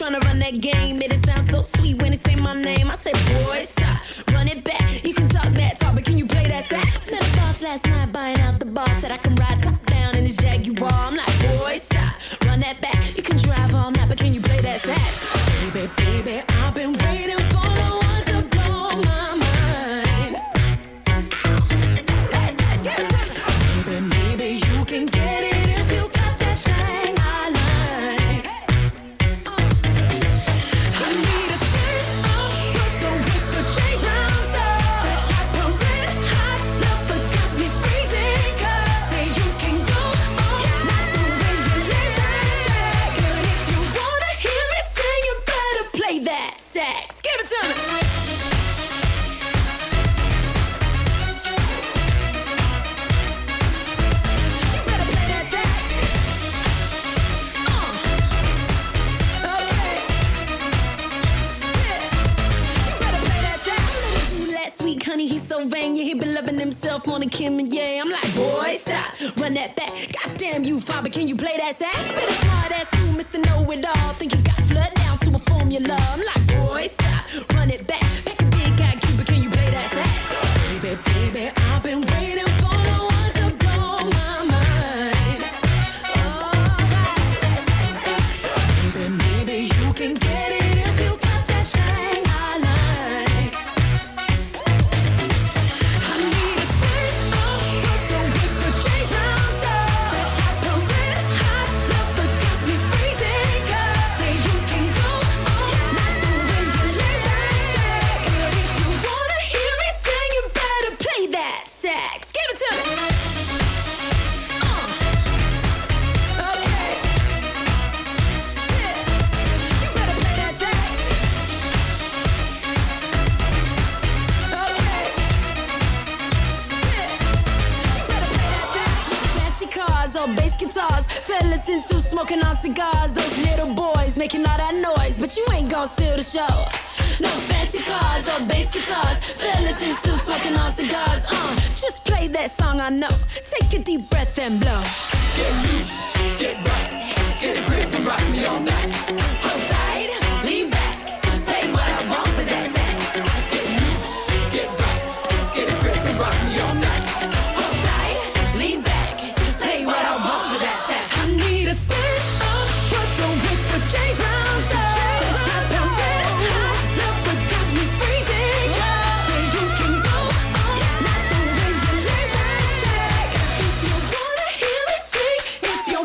tryna run that game. Made it sound so sweet when they say my name. I said, boy, stop, run it back. You can talk that talk, but can you play that sax? Met a boss last night buying out the bar. Said I can ride top down in his Jaguar. I'm like, boy, stop, run that back. You can drive all night, but can you play that sax? Baby, baby, I've been waiting for the one to blow my mind. Baby, maybe you can get it if you got that thing I like. I need a stick with the change round, so the type of red hot love that got me freezing. 'Cause say you can go all night the way you lay that track. And if you wanna hear me sing, you better play that sax. Give it to me. You better play that sax. Okay. Yeah. You better play that sax. Little last week, honey, he's so vain. Yeah, he been loving himself more than Kim and yeah. I'm like, boy, stop, run that back. Goddamn you, fine, but can you play that sax? Say the smart ass too, Mr. Know-It-all. Think you got flood down to a formula. I'm like, boy, stop, run it back. Pack a big guy, Cuba, can you play that sax? Baby, baby, I've been waiting for the one to blow my mind. Baby, maybe you can get it if you got that thing I like. I need a stick with the change round, so the type of red hot love that got me freezing. 'Cause say you can go all night the way you lay that track. And if you wanna hear me sing, you better play that sax. Give it to me. Okay. Yeah. You better play that sax. Okay. Yeah. You better play that sax. Fancy cars or bass guitars, fellas in suits smoking on cigars. Those little boys making all that noise, but you ain't gon' steal the show. No fancy cars or bass guitars, fellas in suits smoking on cigars. Just play that song I know. Take a deep breath and blow. Get loose, get right, get a grip and rock me all night. Hold tight, lean back, play what I want with that sax. Get loose, get right, get a grip and rock me all night. Hold tight, lean back, play what I want with that sax. I need a stick with the change round, so the type of red hot love that got me freezing. 'Cause say you can go all night the way you lay that track. If you wanna hear me sing, if you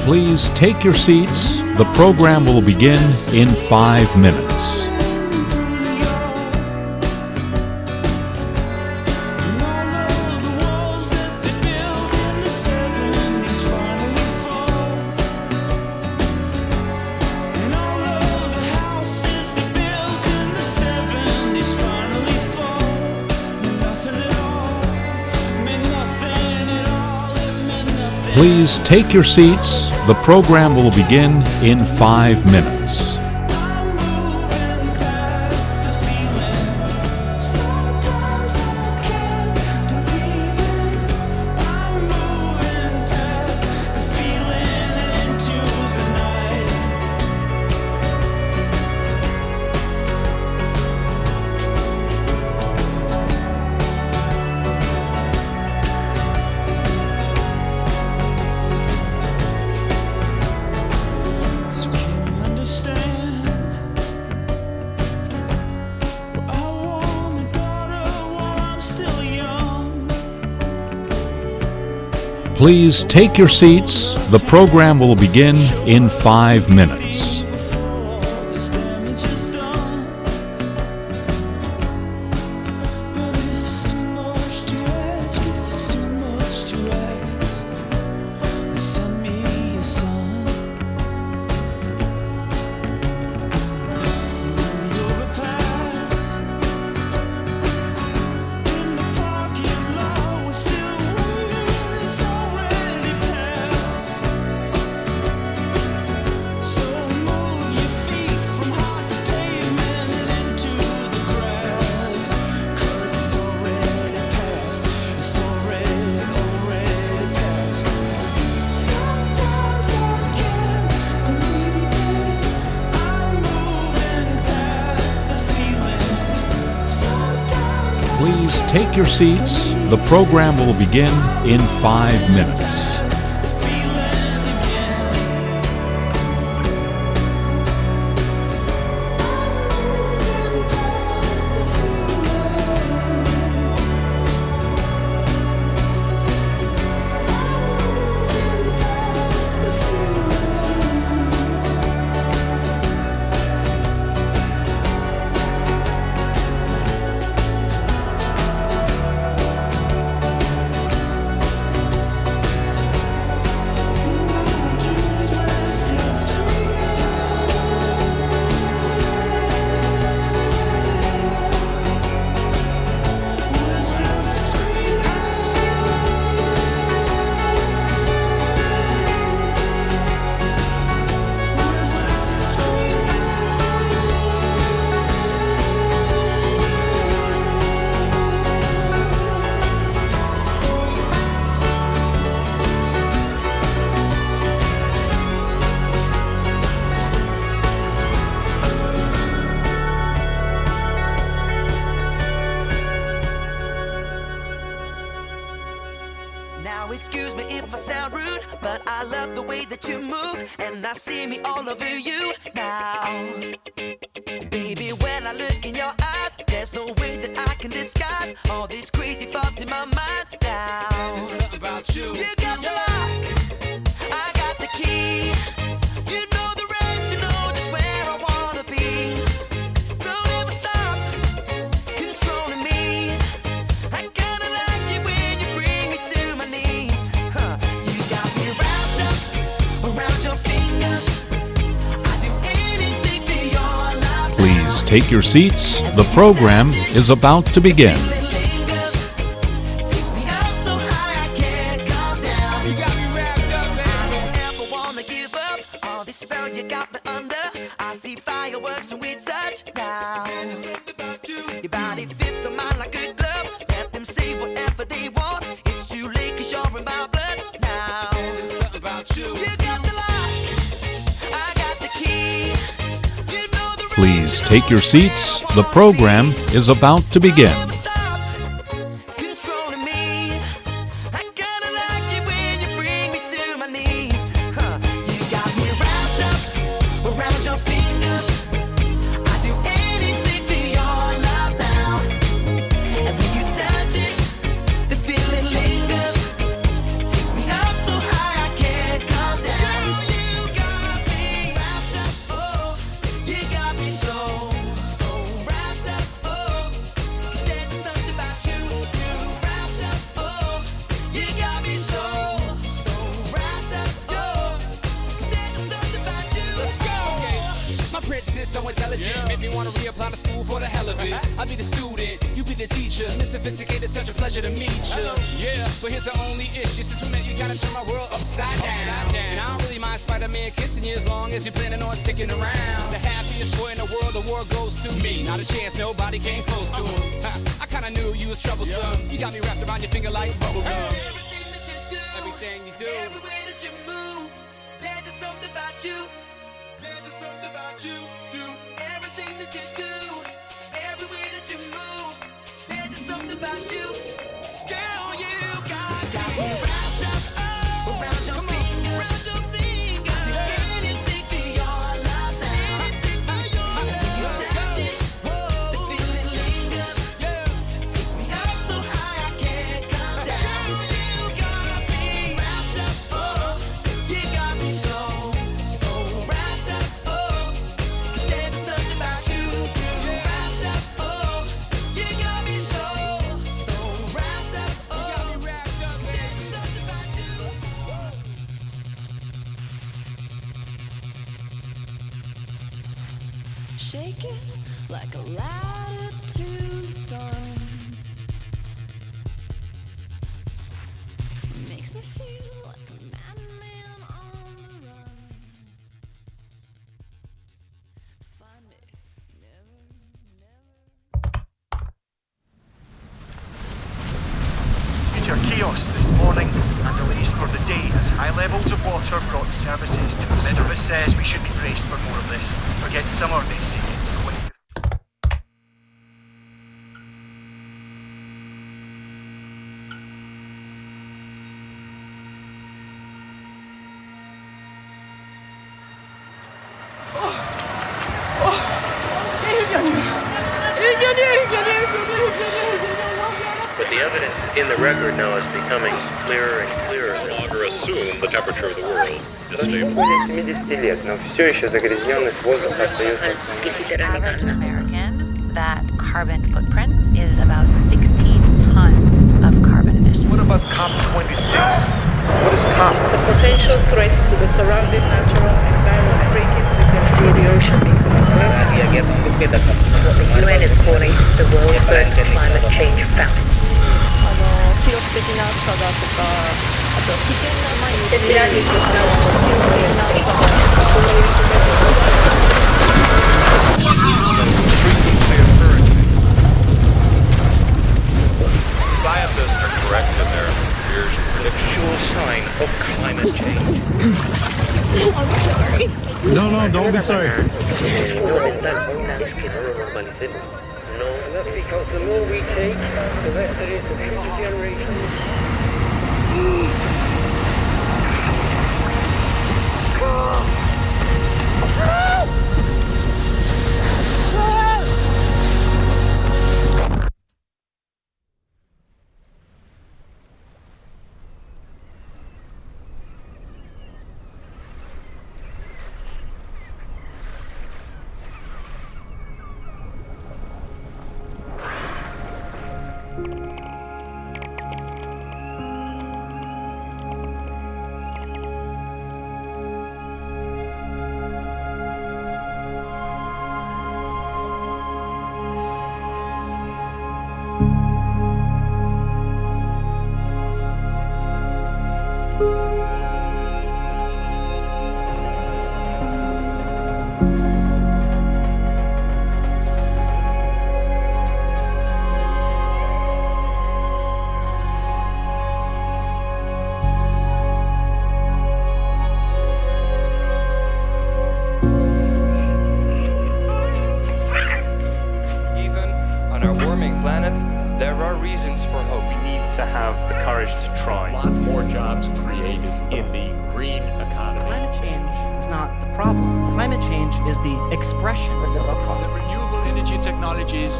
Please take your seats. The program will begin in 5 minutes. Please take your seats. The program will begin in 5 minutes. Please take your seats. The program will begin in 5 minutes. Please take your seats. The program will begin in 5 minutes. Now excuse me if I sound rude, but I love the way that you move, and I see me all over you now. Baby, when I look in your eyes, there's no way that I can disguise all these crazy thoughts in my mind now. Just something about you. You got the lock, I got the key. You know the rest, you know just where I wanna be. Don't ever stop controlling me. I kinda like it when you bring me to my knees. You got me wrapped up around your fingers. I do anything for your love. Please take your seats. The program is about to begin. Spell you got me under. I see fireworks when we touch now. Just something about you. Your body fits on mine like a glove. Let them say whatever they want. It's too late 'cause you're in my blood now. Just something about you. You got the lock, I got the key. You know the Please take your seats. The program is about to begin. stop controlling me. I kinda like it when you bring me to my knees. You got me wrapped up around your fingers. I do anything for your love now. And when you touch it, the feeling lingers. Takes me up so high I can't come down. intelligent. Make me wanna reapply to school for the hell of it. I'll be the student, you be the teacher. Miss Sophisticated, such a pleasure to meet you. Yeah, but here's the only issue. Since we met, you gotta turn my world upside down. And I don't really mind Spider-Man kissing you as long as you're planning on sticking around. The happiest boy in the world, the world goes to me. Not a chance, nobody came close to him. I kinda knew you was troublesome. You got me wrapped around your finger like bubblegum. Everything you do, every way that you move, there's just something about you. There's just something about you. Do everything that you do, every way that you move, there's just something about you. Girl, you got me wrapped up around your finger, anything for your love now. You touch it, the feeling lingers, takes me up so high I can't come down. You got me wrapped up, you got me so wrapped up, 'cause there's something about you. You're wrapped up, you got me so wrapped up, there's something about you. Shake it like a ladder to the sun. Makes me feel like a madman on the run. Find me, never. Major chaos this morning and delays for the day as high levels of water brought services to the Minerva says we should be braced for more of this. Forget summer, they say it's the way. But the evidence in the record now is becoming clearer and clearer. No longer assume the temperature of the world is stable. Более 70 лет, но все еще загрязненность воздуха остается. Average American, that carbon footprint is about 16 tons of carbon emissions. What about COP26? What is COP? The potential threats to the surrounding natural environment breaking frequency of the ocean. The UN is calling the world's first climate change fountain. 記録的な暑さだとか、あと危険な毎日、記録的な暑さが Scientists are correct in their fears. The sure sign of climate change. I'm sorry. No, don't be sorry. No, that's because the more we take, the less there is for future generations.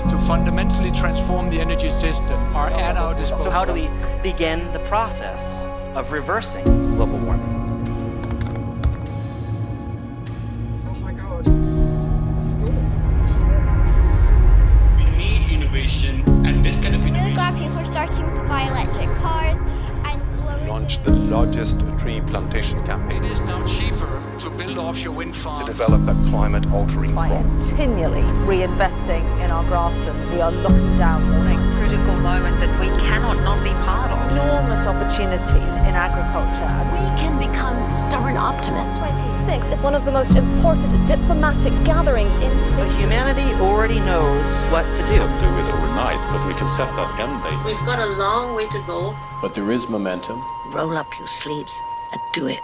To fundamentally transform the energy system are at our disposal. So how do we begin the process of reversing global warming? Oh my God. We need innovation, and this kind of innovation. I'm really glad people are starting to buy electric cars and Launched launched the largest tree plantation campaign. It is now cheaper to build offshore wind farms. To develop a climate-altering By crop. continually reinvesting in our grasslands, we are locking down this Critical moment that we cannot not be part of. enormous opportunity in agriculture. We can become stubborn optimists. COP26 is one of the most important diplomatic gatherings in But history. humanity already knows what to do. Can't do it overnight, but we can set that end date. We've got a long way to go. But there is momentum. Roll up your sleeves and do it.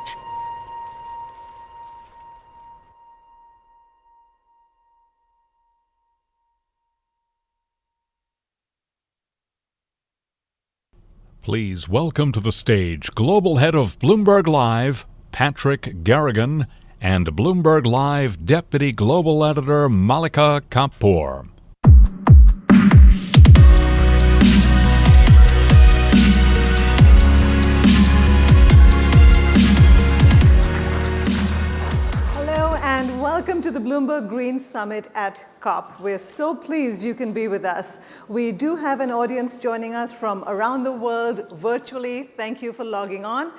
Please welcome to the stage Global Head of Bloomberg Live, Patrick Garrigan, and Bloomberg Live Deputy Global Editor Malika Kapoor. Hello and welcome to the Bloomberg Green Summit at COP. We're so pleased you can be with us. We do have an audience joining us from around the world virtually. Thank you for logging on.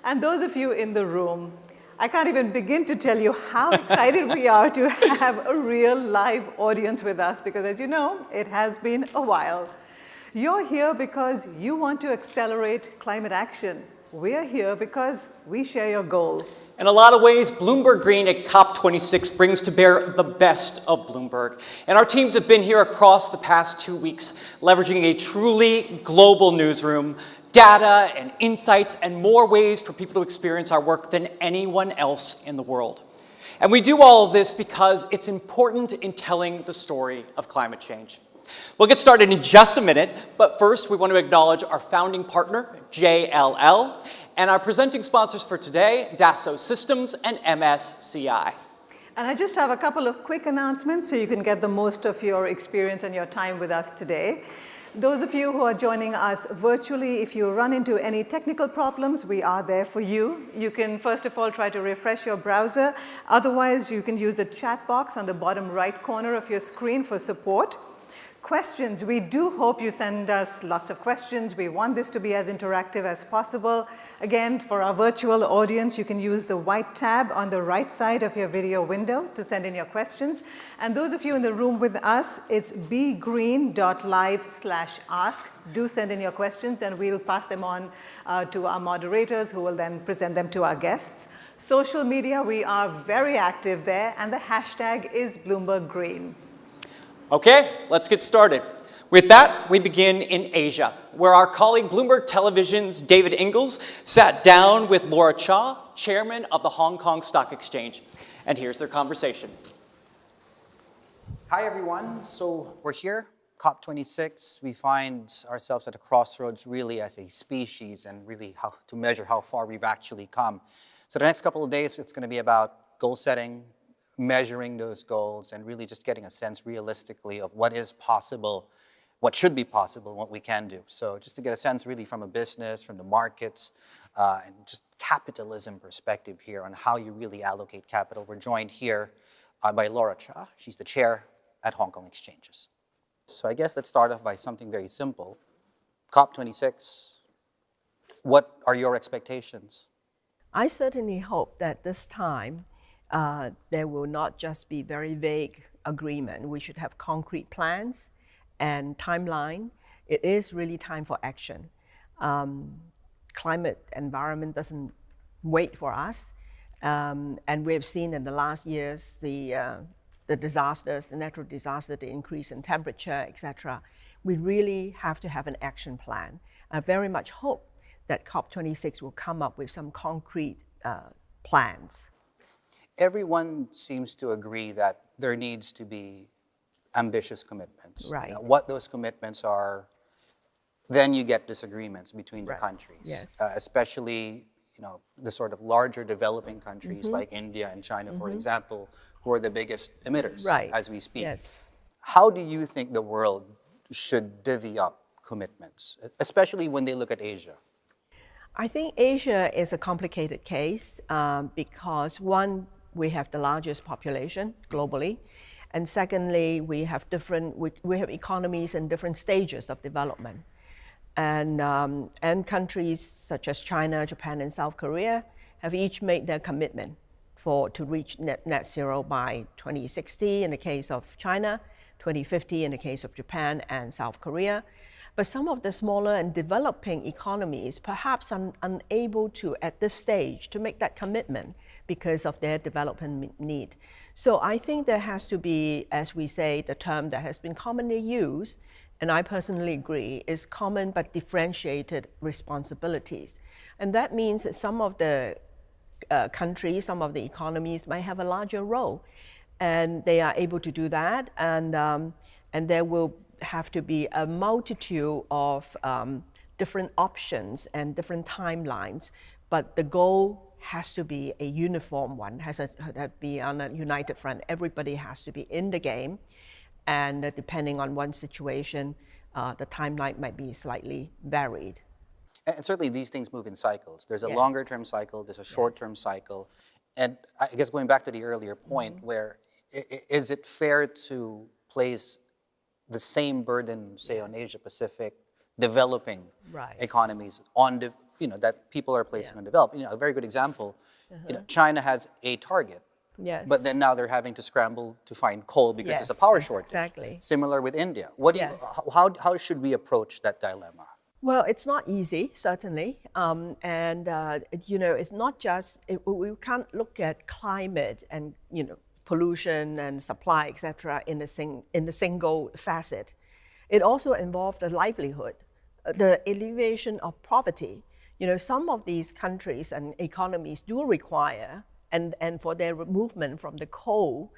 And those of you in the room, I can't even begin to tell you how excited we are to have a real live audience with us because, as you know, it has been a while. You're here because you want to accelerate climate action. We're here because we share your goal. In a lot of ways, Bloomberg Green at COP26 brings to bear the best of Bloomberg. And our teams have been here across the past 2 weeks, leveraging a truly global newsroom, data and insights, and more ways for people to experience our work than anyone else in the world. And we do all of this because it's important in telling the story of climate change. We'll get started in just a minute, but first we want to acknowledge our founding partner, JLL, and our presenting sponsors for today, Dassault Systems and MSCI. And I just have a couple of quick announcements so you can get the most of your experience and your time with us today. Those of you who are joining us virtually, if you run into any technical problems, we are there for you. You can first of all try to refresh your browser. Otherwise, you can use the chat box on the bottom right corner of your screen for support. Questions, we do hope you send us lots of questions. We want this to be as interactive as possible. Again, for our virtual audience, you can use the white tab on the right side of your video window to send in your questions. And those of you in the room with us, it's bgreen.live/ask. Do send in your questions and we'll pass them on to our moderators who will then present them to our guests. Social media, we are very active there and the hashtag is Bloomberg Green. Okay, let's get started. With that, we begin in Asia, where our colleague Bloomberg Television's David Ingalls sat down with Laura Cha, chairman of the Hong Kong Stock Exchange. And here's their conversation. Hi, everyone. So we're here, COP26. We find ourselves at a crossroads really as a species and really how to measure how far we've actually come. So the next couple of days, it's going to be about goal setting, measuring those goals, and really just getting a sense realistically of what is possible, what should be possible, and what we can do. So just to get a sense really from a business, from the markets, and just capitalism perspective here on how you really allocate capital. We're joined here by Laura Cha. She's the chair at Hong Kong Exchanges. So I guess let's start off by something very simple. COP26, what are your expectations? I certainly hope that this time there will not just be very vague agreement. We should have concrete plans and timeline. It is really time for action. Climate environment doesn't wait for us. And we have seen in the last years the disasters, the natural disaster, the increase in temperature, etc. We really have to have an action plan. I very much hope that COP26 will come up with some concrete plans. Everyone seems to agree that there needs to be ambitious commitments. Right. What those commitments are, then you get disagreements between the countries. Yes. Especially, the sort of larger developing countries like India and China, for example, who are the biggest emitters as we speak. Yes. How do you think the world should divvy up commitments, especially when they look at Asia? I think Asia is a complicated case because one, we have the largest population globally, and secondly, we have economies in different stages of development. And countries such as China, Japan, and South Korea have each made their commitment to reach net zero by 2060 in the case of China, 2050 in the case of Japan and South Korea. But some of the smaller and developing economies perhaps are unable to, at this stage, to make that commitment because of their development need. So I think there has to be, as we say, the term that has been commonly used, and I personally agree, is common but differentiated responsibilities. And that means that some of the countries, some of the economies might have a larger role, and they are able to do that, and there will have to be a multitude of different options and different timelines, but the goal has to be a uniform one, has to be on a united front. Everybody has to be in the game, and depending on one situation, the timeline might be slightly varied. And certainly these things move in cycles. There's a Yes. longer term cycle, there's a short term cycle. And I guess going back to the earlier point, where is it fair to place the same burden, say, on Asia Pacific, developing economies on the, that people are placing on developing? A very good example, China has a target. Yes. But then now they're having to scramble to find coal because there's a power shortage. Exactly. Similar with India. What do how should we approach that dilemma? Well, it's not easy, certainly, it's not just we can't look at climate and pollution and supply, etc., in a single facet. It also involved the livelihood, the alleviation of poverty. Some of these countries and economies do require, and for their movement from the coal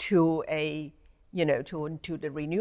to to the renewable